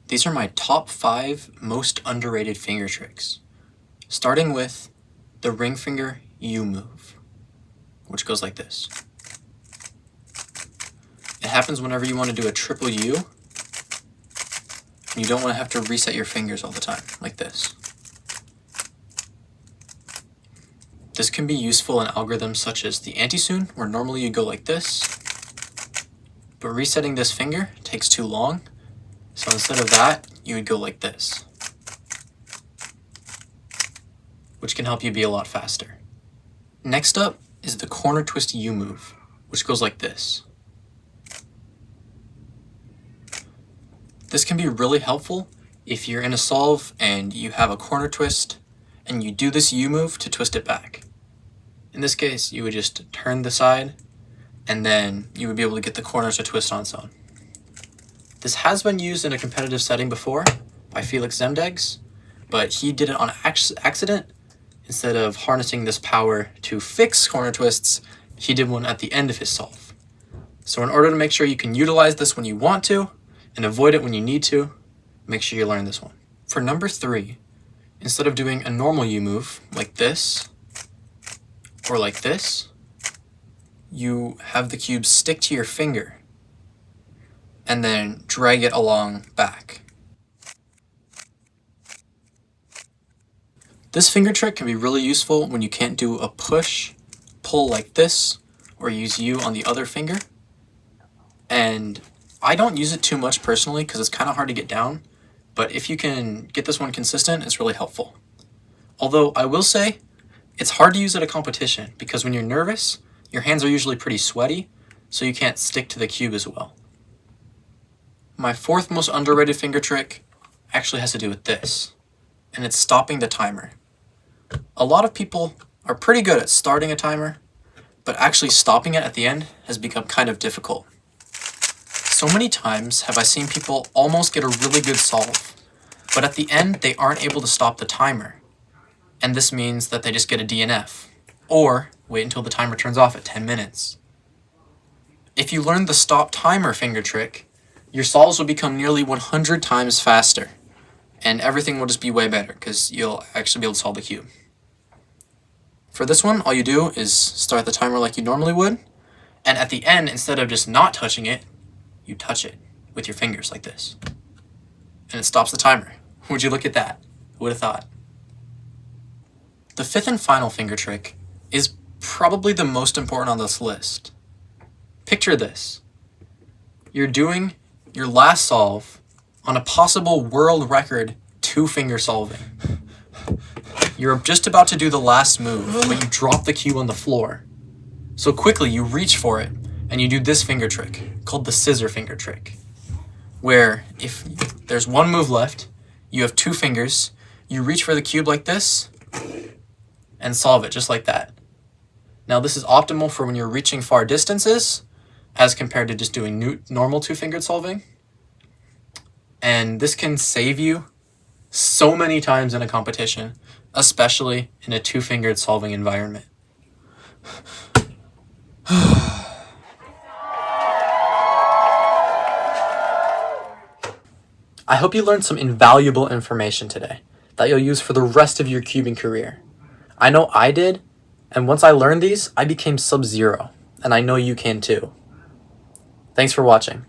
These are my top 5 most underrated finger tricks, starting with the ring finger U move, which goes like this. It happens whenever you want to do a triple U, and you don't want to have to reset your fingers all the time, like this. This can be useful in algorithms such as the anti-soon, where normally you go like this, but resetting this finger takes too long, so instead of that, you would go like this, which can help you be a lot faster. Next up is the corner twist U move, which goes like this. This can be really helpful if you're in a solve and you have a corner twist and you do this U move to twist it back. In this case, you would just turn the side and then you would be able to get the corners to twist on its own. This has been used in a competitive setting before by Felix Zemdegs, but he did it on accident. Instead of harnessing this power to fix corner twists, he did one at the end of his solve. So in order to make sure you can utilize this when you want to and avoid it when you need to, make sure you learn this one. For number 3, instead of doing a normal U move like this or like this, you have the cube stick to your finger and then drag it along back. This finger trick can be really useful when you can't do a push, pull like this, or use U on the other finger. And I don't use it too much personally because it's kind of hard to get down, but if you can get this one consistent, it's really helpful. Although I will say, it's hard to use at a competition because when you're nervous, your hands are usually pretty sweaty, so you can't stick to the cube as well. My 4th most underrated finger trick actually has to do with this, and it's stopping the timer. A lot of people are pretty good at starting a timer, but actually stopping it at the end has become kind of difficult. So many times have I seen people almost get a really good solve, but at the end they aren't able to stop the timer, and this means that they just get a DNF, or wait until the timer turns off at 10 minutes. If you learn the stop timer finger trick, your solves will become nearly 100 times faster, and everything will just be way better because you'll actually be able to solve the cube. For this one, all you do is start the timer like you normally would, and at the end, instead of just not touching it, you touch it with your fingers like this. And it stops the timer. Would you look at that? Who would have thought? The 5th and final finger trick is probably the most important on this list. Picture this. You're doing your last solve on a possible world record 2-finger solving. You're just about to do the last move, but you drop the cube on the floor. So quickly you reach for it, and you do this finger trick, called the scissor finger trick, where if there's one move left, you have 2 fingers, you reach for the cube like this, and solve it just like that. Now this is optimal for when you're reaching far distances, as compared to just doing normal 2-fingered solving. And this can save you so many times in a competition, especially in a 2-fingered solving environment. I hope you learned some invaluable information today that you'll use for the rest of your cubing career. I know I did, and once I learned these, I became sub-zero, and I know you can too. Thanks for watching.